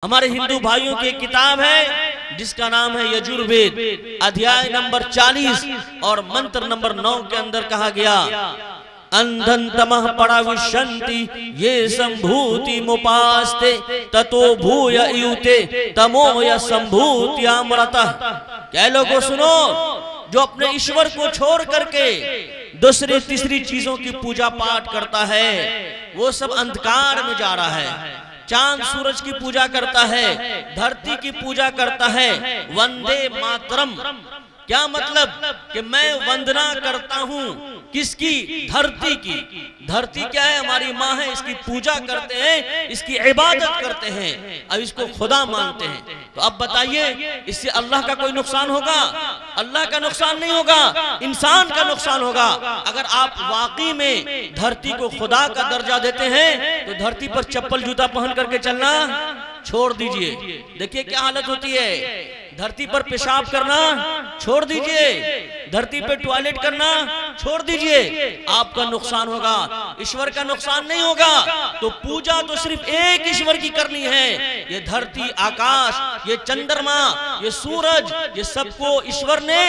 हमारे हिंदू भाइयों की किताब है जिसका नाम है यजुर्वेद, अध्याय नंबर 40 और मंत्र नंबर 9 के अंदर कहा गया, अंधन तमः पराविशन्ति ये संभूति मुपास्ते ततो भूय युते तमो य संभूत्यामृतः। क्या लोगों सुनो, जो अपने ईश्वर को छोड़ करके दूसरी तीसरी चीजों की पूजा पाठ करता है वो सब अंधकार में जा रहा है। चांद सूरज की पूजा करता है, धरती की पूजा करता है, वंदे मातरम। क्या मतलब कि मैं वंदना करता हूँ किसकी? धरती की। धरती क्या है? हमारी माँ है, इसकी पूजा करते हैं, इसकी इबादत करते हैं, अब इसको खुदा मानते हैं। तो अब बताइए इससे अल्लाह का कोई नुकसान होगा? अल्लाह का नुकसान नहीं होगा, इंसान का नुकसान होगा। अगर आप वाकई में धरती को खुदा का दर्जा देते हैं तो धरती पर चप्पल जूता पहन करके चलना छोड़ दीजिए। देखिए क्या हालत होती है। धरती पर पेशाब करना छोड़ दीजिए, धरती पे टॉयलेट करना छोड़ दीजिए, आपका नुकसान होगा, ईश्वर का नुकसान नहीं होगा। तो पूजा तो सिर्फ एक ईश्वर की करनी है। ये धरती, आकाश, ये चंद्रमा, ये सूरज, ये सबको ईश्वर ने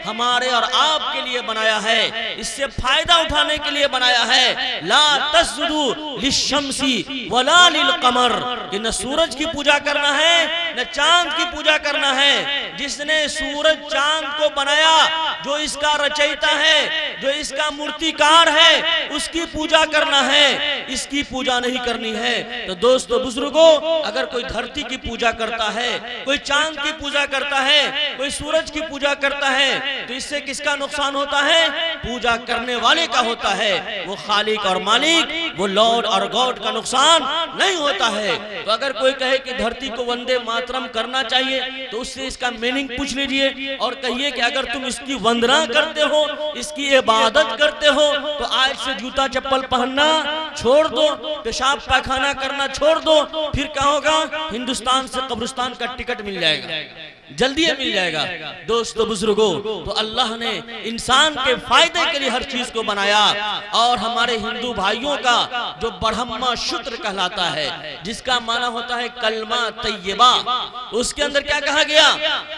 हमारे और आपके लिए बनाया है, इससे फायदा उठाने के लिए बनाया है। ला तस्जुदू लिशम्सी वला लिलकमर, कि न सूरज की पूजा करना है न चांद की पूजा करना है। जिसने सूरज चांद को बनाया, जो इसका रचयिता है, जो इसका मूर्तिकार है, उसकी पूजा करना है, इसकी पूजा नहीं करनी है। तो दोस्तों बुजुर्गों, अगर कोई धरती की पूजा करता है, कोई चांद की पूजा करता है, कोई सूरज की पूजा करता है, तो इससे किसका नुकसान होता है? पूजा करने वाले का होता है। वो खालिक और मालिक, वो लॉर्ड और गॉड का नुकसान नहीं होता है। तो अगर कोई कहे कि धरती को वंदे मातरम करना चाहिए तो उससे इसका मीनिंग पूछ लीजिए और कहिए कि अगर तुम इसकी वंदना करते हो, इसकी इबादत करते हो, तो आज से जूता चप्पल पहनना छोड़ दो, पेशाब पैखाना करना छोड़ दो। फिर क्या होगा? हिंदुस्तान से कब्रिस्तान का टिकट मिल जाएगा, जल्दी मिल जाएगा। दोस्तों बुजुर्गों, तो अल्लाह ने इंसान के फायदे के लिए हर चीज को बनाया। और हमारे हिंदू भाइयों का जो ब्रह्मा शूद्र कहलाता है, जिसका माना होता है कलमा तैयबा, उसके अंदर क्या कहा गया?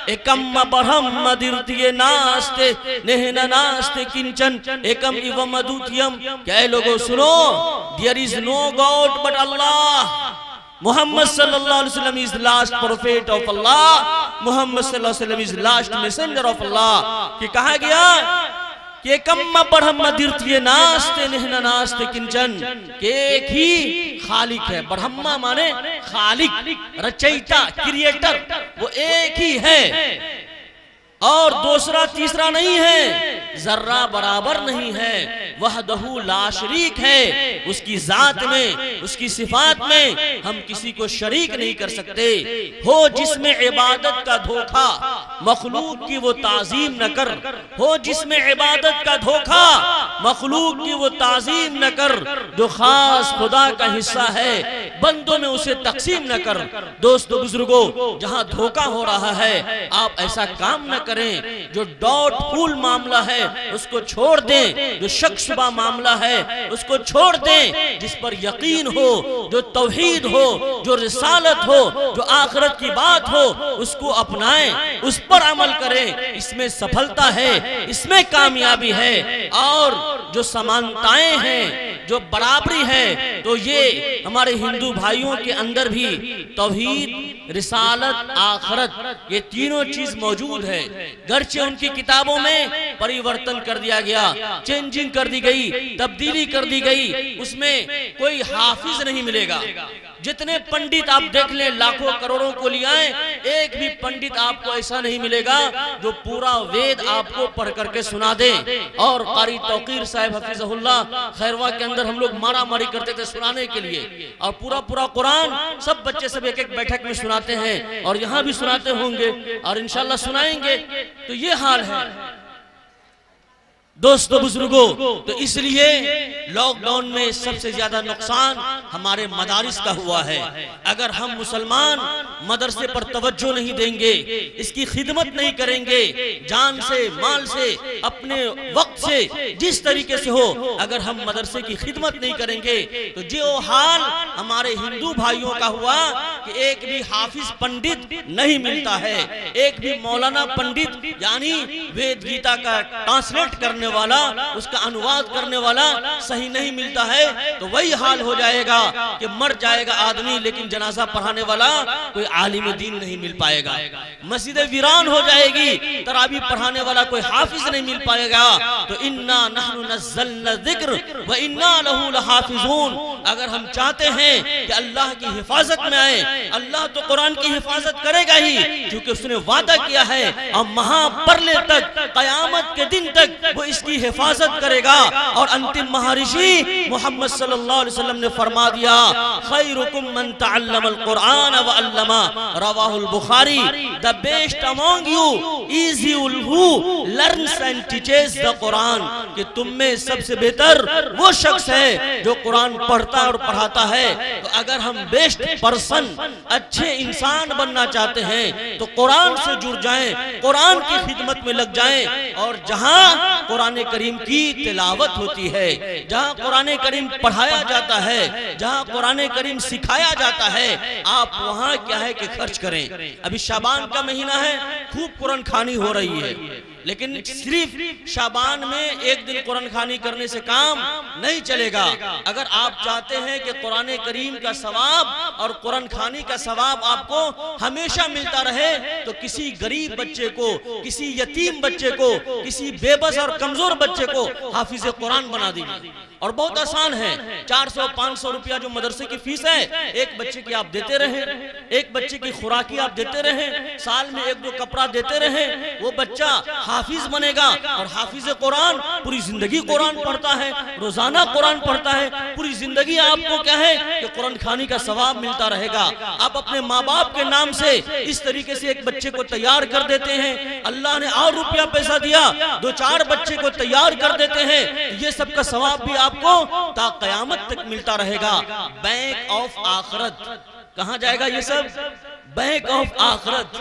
एकम ब्रह्म द्वितीय नास्ते नेहन नास्ते किंचन एकम इवम अद्वितीयम। क्या लोगों सुनो, there is no god but Allah. Muhammad सल्लल्लाहु अलैहि वसल्लम is last prophet of Allah. Muhammad सल्लल्लाहु अलैहि वसल्लम is last messenger of Allah. कि कहा गया कि एकम ब्रह्म द्वितीय नास्ते नेहन नास्ते किंचन, कि एक ही खालिक है। ब्रह्मा माने खालिक, रचयिता, क्रिएटर, वो एक ही है और दूसरा तीसरा नहीं है, जर्रा बराबर नहीं है। वहदहू ला शरीक है, उसकी जात में, उसकी सिफात में हम किसी को शरीक नहीं कर सकते। हो जिसमें इबादत का धोखा, मखलूक की वो ताजीम न कर। हो जिसमें इबादत का धोखा, मखलूक की वो ताजीम न कर। जो खास खुदा का हिस्सा है, बंदों में उसे तकसीम न कर। दोस्तों बुजुर्गों, जहां धोखा हो रहा है आप ऐसा काम न करें। जो डाउटफुल मामला है उसको छोड़ दें, जो शक शुबा मामला है उसको छोड़ दें। जिस पर यकीन हो, जो तौहीद हो, जो रिसालत हो, जो आखिरत की बात हो, उसको अपनाएं, उस पर अमल करें। इसमें सफलता है, इसमें कामयाबी है। और जो समानताएं हैं, जो बराबरी है, तो ये हमारे हिंदू भाइयों के अंदर भी तौहीद, रिसालत, आखिरत, ये तीनों चीज मौजूद है। गर्चे उनकी किताबों में परिवर्तन कर दिया गया, चेंजिंग कर दी गई, तब्दीली कर दी गई, उसमें कोई हाफिज नहीं मिलेगा। जितने पंडित आप देख लें, लाखों करोड़ों को ले आए, एक भी पंडित आपको ऐसा नहीं मिलेगा जो पूरा वेद आपको पढ़ करके सुना दे। और कारी तौकीर साहब हफिज़हुल्लाह खैरवा के अंदर हम लोग मारा मारी करते थे सुनाने के लिए, और पूरा पूरा कुरान सब बच्चे सब एक एक बैठक में सुनाते हैं, और यहाँ भी सुनाते होंगे और इंशाल्लाह सुनाएंगे। तो ये हाल है। दोस्तों बुजुर्गों, तो इसलिए लॉकडाउन में सबसे ज्यादा नुकसान हमारे मदारिस का हुआ है। अगर हम मुसलमान मदरसे पर तवज्जो नहीं देंगे, इसकी खिदमत नहीं करेंगे, जान से माल से अपने वक्त से जिस तरीके से हो, अगर हम मदरसे की खिदमत नहीं करेंगे तो जो हाल हमारे हिंदू भाइयों का हुआ कि एक भी हाफिज पंडित नहीं मिलता है, एक भी मौलाना पंडित यानी वेद गीता का ट्रांसलेट करने वाला, उसका अनुवाद करने वाला सही नहीं मिलता है, तो वही हाल हो जाएगा कि मर जाएगा आदमी लेकिन जनाजा पढ़ाने वाला कोई आलिम दीन नहीं मिल पाएगा। मस्जिद वीरान हो जाएगी, तरावी पढ़ाने वाला कोई हाफिज नहीं मिल पाएगा। तो इन्ना नहनु नज़्ज़लना ज़िक्र व इन्ना लहू लहाफिज़ून। अगर हम चाहते हैं कि अल्लाह की हिफाजत में आए, अल्लाह तो कुरान की हिफाजत करेगा ही, क्योंकि उसने वादा किया है और महापरले तक, कयामत के दिन तक वो इसकी हिफाजत करेगा। और अंतिम महर्षि मोहम्मद सल्लल्लाहु अलैहि वसल्लम ने फरमा दिया, खैरुकुम मन तअल्लमल कुरान व अल्लमा, रवाहुल बुखारी। The best among you is who learns and teaches the Quran, कि तुम में सबसे बेहतर वो शख्स है जो कुरान पढ़ता और पढ़ाता है। तो अगर हम बेस्ट पर्सन, अच्छे इंसान बनना चाहते हैं तो कुरान से जुड़ जाएं, कुरान की खिदमत में लग जाएं। और जहां कुरान करीम की तिलावत होती है, जहां कुरान करीम पढ़ाया जाता है, जहां कुरान करीम सिखाया जाता है, आप वहां क्या है कि खर्च करें। अभी शाबान का महीना है, खूब कुरान खानी हो रही है, लेकिन सिर्फ शाबान में एक दिन कुरान खानी करने से काम नहीं चलेगा। अगर आप चाहते हैं कि कुरान करीम का सवाब और कुरान खानी का सवाब आपको हमेशा मिलता रहे, तो किसी गरीब बच्चे को, किसी यतीम बच्चे को, किसी बेबस और कमजोर बच्चे को हाफिज कुरान बना दीजिए। और बहुत आसान है, 400-500 रुपया जो मदरसे की फीस है, एक बच्चे की आप देते रहे, एक बच्चे की खुराकी आप देते रहे, साल में 1-2 कपड़ा देते रहे, वो बच्चा हाफिज बनेगा। और हाफिज कुरान पूरी जिंदगी कुरान पढ़ता है, रोजाना कुरान पढ़ता है, पूरी जिंदगी आपको क्या है कि कुरान खानी का सवाब मिलता रहेगा। आप अपने माँ बाप के नाम से इस तरीके से एक बच्चे को तैयार कर देते हैं, अल्लाह ने और रुपया पैसा दिया, 2-4 बच्चे को तैयार कर देते हैं, ये सब का सवाब भी आपको ता कयामत तक मिलता रहेगा। बैंक ऑफ आखिरत, कहां जाएगा ये सब? बैंक ऑफ आखिरत,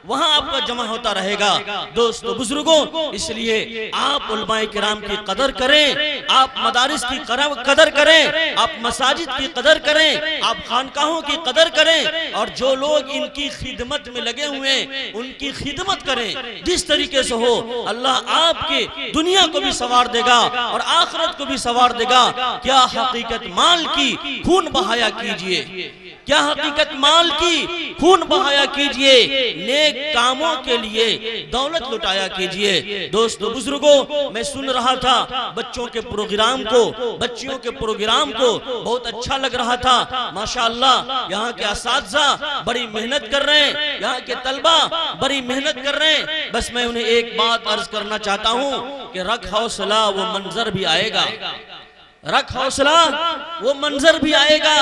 वहां आपका जमा होता रहेगा। दोस्तों बुजुर्गों, इसलिए आप उलमाए किराम की कदर करें, आप मदारिस की कदर करें, आप मसाजिद की कदर करें, आप खानकाहों की कदर करें, और जो लोग इनकी खिदमत में लगे हुए हैं उनकी खिदमत करें। जिस तरीके से हो, अल्लाह आपके दुनिया को भी संवार देगा और आखिरत को भी संवार देगा। क्या हकीकत माल की खून बहाया कीजिए, क्या हकीकत माल की खून बहाया कीजिए, नेक कामों के लिए दौलत लुटाया कीजिए। दोस्तों बुजुर्गों, मैं सुन रहा था बच्चों के प्रोग्राम को, बच्चियों के प्रोग्राम को, बहुत अच्छा लग रहा था। माशाअल्लाह, यहाँ के असातिज़ा बड़ी मेहनत कर रहे हैं, यहाँ के तलबा बड़ी मेहनत कर रहे हैं। बस मैं उन्हें एक बात अर्ज करना चाहता हूँ कि रख हौसला, वो मंजर भी आएगा, रख हौसला, वो मंजर भी आएगा।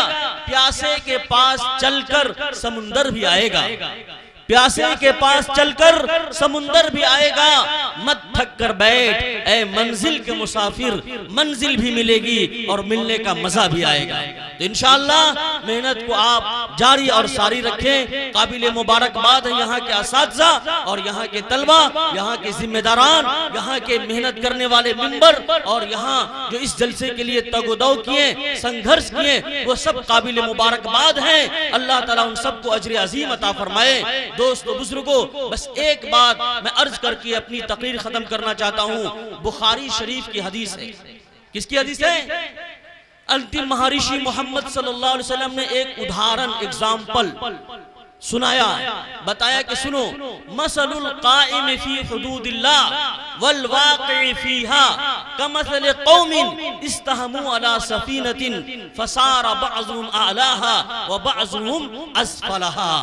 प्यासे के पास चलकर समुंदर भी आएगा, प्यासे के पास चलकर समुंदर भी आएगा। मत थक कर बैठ ऐ मंजिल के मुसाफिर, मंजिल भी मिलेगी और मिलने का मजा भी आएगा। तो इंशाअल्लाह मेहनत को आप जारी और सारी रखें। काबिल मुबारकबाद है यहाँ के असातिज़ा और यहाँ के तलबा, यहाँ के जिम्मेदारान, यहाँ के मेहनत करने वाले मेंबर, और यहाँ जो इस जलसे के लिए तगोदौ किए, संघर्ष किए, वो सब काबिल मुबारकबाद हैं। अल्लाह ताला उन सबको अजर अजीम अता फरमाए। दोस्तों बुजुर्गों, बस एक बात मैं अर्ज करके अपनी तकरीर खत्म करना चाहता हूँ। बुखारी शरीफ की हदीस है। किसकी हदीस है? अंतिम महर्षि मोहम्मद सल्लल्लाहु अलैहि वसल्लम ने एक उदाहरण, एग्जाम्पल सुनाया, बताया कि सुनो, मसलुल काइम फी हुदूदिल्लाह वल वाक़ि फीहा कमसल कौमिन इस्तहमू अला सफीनतिन फसारा बअज़ुहुम अलाहा व बअज़ुहुम अस्फलहा।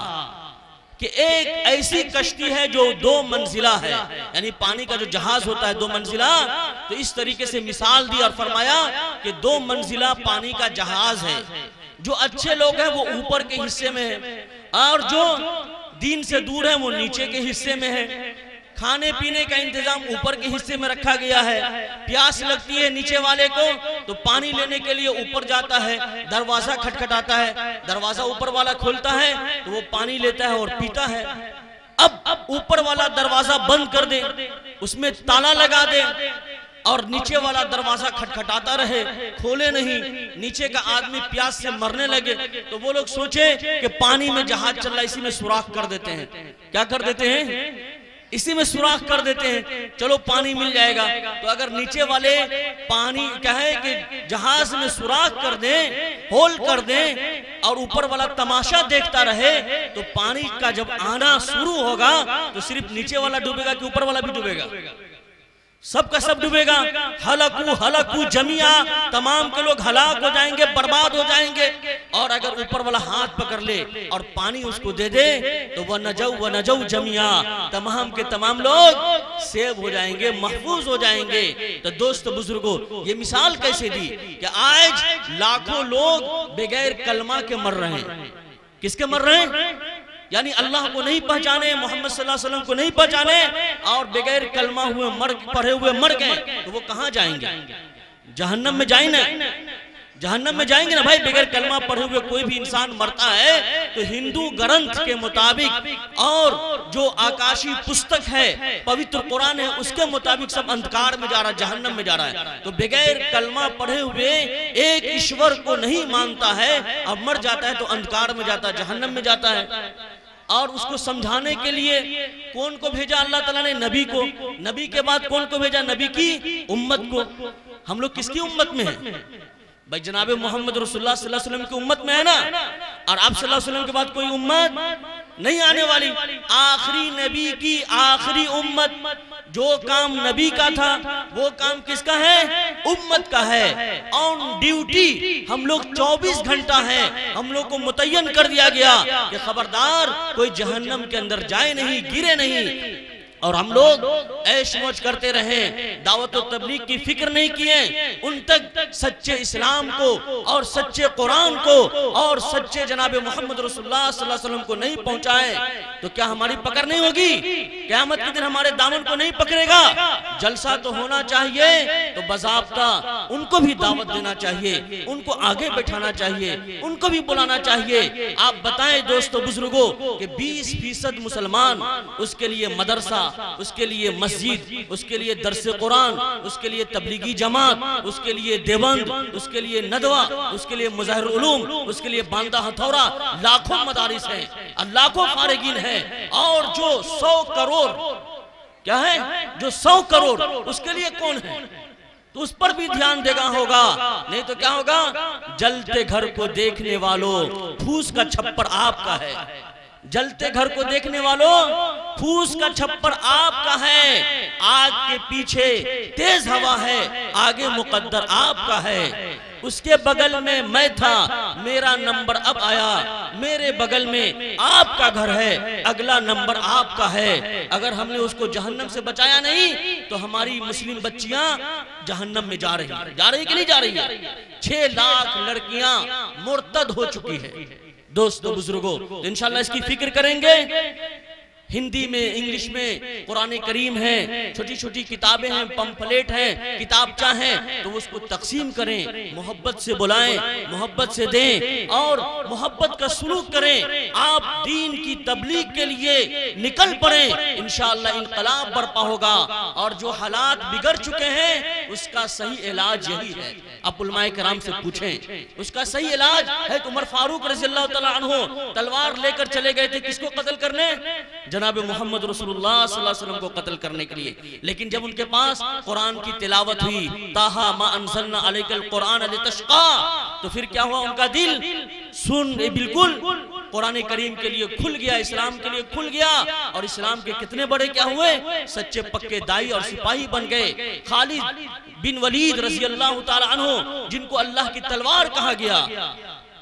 कि एक ऐसी कश्ती है जो 2 मंजिला है, यानी पानी का जो जहाज होता है 2 मंजिला, तो इस तरीके से मिसाल दी और फरमाया कि 2 मंजिला पानी का जहाज है। जो अच्छे लोग हैं वो ऊपर के हिस्से में है और जो दीन से दूर है वो नीचे के हिस्से में है। खाने पीने का इंतजाम ऊपर के हिस्से में रखा गया है। प्यास लगती है नीचे वाले को तो पानी लेने के लिए ऊपर जाता है, दरवाजा खटखटाता है, दरवाजा ऊपर वाला खोलता है तो वो पानी लेता है और पीता है। अब ऊपर वाला दरवाजा बंद कर दे, उसमें ताला लगा दे और नीचे वाला दरवाजा खटखटाता रहे, खोले नहीं, नीचे का आदमी प्यास से मरने लगे तो वो लोग सोचे कि पानी में जहाज चल रहा है, इसी में सुराख कर देते हैं। क्या कर देते हैं? इसी में सुराख कर देते हैं, चलो पानी मिल जाएगा। तो अगर नीचे वाले पानी कहे कि जहाज में सुराख कर दें, होल कर दें और ऊपर वाला तमाशा देखता रहे तो पानी का जब आना शुरू होगा तो सिर्फ नीचे वाला डूबेगा कि ऊपर वाला भी डूबेगा? सबका सब डूबेगा। हलकू हलकू जमिया, तमाम के लोग हलाक हो जाएंगे, बर्बाद हो जाएंगे। और अगर ऊपर वाला हाथ पकड़ ले और पानी उसको दे दे तो वह नजऊ जमिया, तमाम के तमाम लोग सेव हो जाएंगे, महफूज हो जाएंगे। तो दोस्तों बुजुर्गों, ये मिसाल कैसे दी कि आज लाखों लोग बगैर कलमा के मर रहे हैं। किसके मर रहे हैं? यानी अल्लाह को नहीं पहचाने, मोहम्मद सल्लल्लाहु अलैहि वसल्लम को नहीं पहचाने और बगैर कलमा हुए पढ़े हुए मर गए तो वो कहां जाएंगे? जहन्नम में जाएंगे ना, जहन्नम में जाएंगे ना भाई। बगैर कलमा पढ़े हुए कोई भी इंसान मरता है तो हिंदू ग्रंथ के मुताबिक और जो आकाशीय पुस्तक है, पवित्र कुरान है, उसके मुताबिक सब अंधकार में जा रहा है, जहन्नम में जा रहा है। तो बगैर कलमा पढ़े हुए एक ईश्वर को नहीं मानता है, अब मर जाता है तो अंधकार में जाता है, जहन्नम में जाता है। और उसको समझाने के लिए कौन को भेजा अल्लाह ताला ने? नबी को। नबी के बाद कौन को भेजा? नबी की उम्मत को। हम लोग किसकी उम्मत में हैं भाई? जनाब मोहम्मद रसूलुल्लाह सल्लल्लाहु अलैहि वसल्लम की उम्मत में है ना। और आप सल्लल्लाहु अलैहि वसल्लम के बाद कोई उम्मत नहीं आने वाली। आखिरी नबी की आखिरी उम्मत, जो काम नबी का था वो काम किसका है? उम्मत का है। ऑन ड्यूटी हम लोग 24 घंटा है, हम लोग को मुतय्यन कर दिया गया कि खबरदार कोई जहन्नम के अंदर जाए नहीं, गिरे नहीं। और हम लोग ऐश मौज करते रहे, दावत और तबलीग की फिक्र नहीं किए, उन तक सच्चे इस्लाम को और सच्चे कुरान को और सच्चे जनाब मोहम्मद रसूलुल्लाह सल्लल्लाहु अलैहि वसल्लम को नहीं पहुंचाए तो क्या हमारी पकड़ नहीं होगी? क़यामत के दिन हमारे दामन को नहीं पकड़ेगा? जलसा तो होना चाहिए, तो बज़ाब्ता उनको भी दावत देना चाहिए, उनको आगे बैठाना चाहिए, उनको भी बुलाना चाहिए। आप बताएं दोस्तों बुजुर्गों कि 20% मुसलमान, उसके लिए मदरसा, उसके लिए मस्जिद, उसके लिए दरसे कुरान, उसके लिए तबलीगी जमात, उसके लिए देवबंद, उसके लिए नदवा, उसके लिए मुज़ाहिर उलूम, उसके लिए बांदा हथौरा, लाखों मदारिस हैं, लाखों फारिगीन हैं। और जो 100 करोड़ क्या है, जो 100 करोड़ उसके लिए कौन है? तो उस पर भी ध्यान देना होगा, नहीं तो क्या होगा? जलते घर को देखने वालों, फूस का छप्पर आपका है। जलते घर को देखने वालों, फूस का छप्पर आपका है। आग के पीछे तेज हवा है, आगे मुकद्दर आपका है। उसके बगल में मैं था, मेरा नंबर अब आया, मेरे बगल में आपका घर है, अगला नंबर आपका है। अगर हमने उसको जहन्नम से बचाया नहीं तो हमारी मुस्लिम बच्चियां जहन्नम में जा रही कि नहीं जा रही है? 6 लाख लड़कियां मुर्तद हो चुकी है। दोस्तों बुजुर्गों, तो इंशाल्लाह इसकी फिक्र करेंगे। हिंदी में, इंग्लिश में कुरान करीम है, छोटी छोटी किताबें हैं, पंफलेट हैं, किताबचा हैं, तो उसको तकसीम करें, मोहब्बत से बुलाएं, मोहब्बत से दें और मोहब्बत का सुलूक करें। आप दीन की तबलीग के लिए निकल पड़े, इंशाअल्लाह इनकलाब बर्पा होगा। और जो हालात बिगड़ चुके हैं उसका सही इलाज यही है। आप उलमाए कराम से पूछें, उसका सही इलाज है। उमर फारूक रज़ियल्लाहु तआला अन्हु तलवार लेकर चले गए थे, किसको कत्ल करने? जनाब मोहम्मद रसूलुल्लाह सल्लल्लाहु अलैहि वसल्लम को कत्ल करने के लिए। लेकिन जब उनके पास कुरान की तिलावत हुई, ताहा मा अंज़लना अलैकल कुरान लितशक़ा, तो फिर क्या हुआ? उनका दिल सुन बिल्कुल कुरान करीम के लिए खुल गया, इस्लाम के लिए खुल गया। और इस्लाम के कितने बड़े क्या हुए? सच्चे पक्के दाई और सिपाही बन गए। खालिद बिन वलीद रज़ियल्लाहु ताला अन्हु, जिनको अल्लाह की तलवार कहा गया,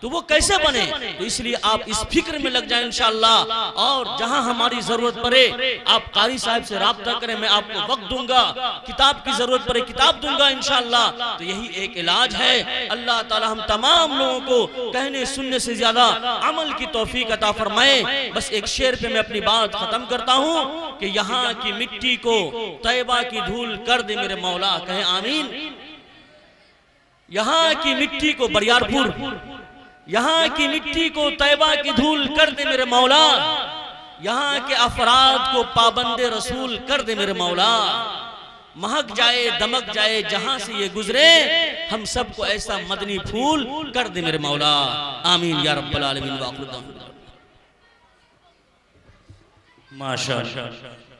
तो वो कैसे बने? तो इसलिए आप इस फिक्र में लग जाएं इंशाअल्लाह। और जहां हमारी जरूरत पड़े आप कारी साहब से राब्ता करें, मैं आपको वक्त दूंगा, किताब की जरूरत पड़े किताब दूंगा इंशाअल्लाह। तो यही एक इलाज है। अल्लाह ताला हम तमाम लोगों को कहने सुनने से ज्यादा अमल की तौफीक अता फरमाए। बस एक शेर पे मैं अपनी बात खत्म करता हूँ कि यहाँ की मिट्टी को तैबा की धूल कर दे मेरे मौला, कहें आमीन। यहाँ की मिट्टी को बरियारपुर, यहाँ की मिट्टी को तैबा की धूल कर दे मेरे मौला, यहाँ के अफराद को पाबंदे रसूल कर दे मेरे मौला। महक जाए दमक जाए जहां से ये गुजरे, हम सबको ऐसा मदनी फूल कर दे मेरे मौला, आमीन या रब्बल आलमीन। माशाअल्लाह।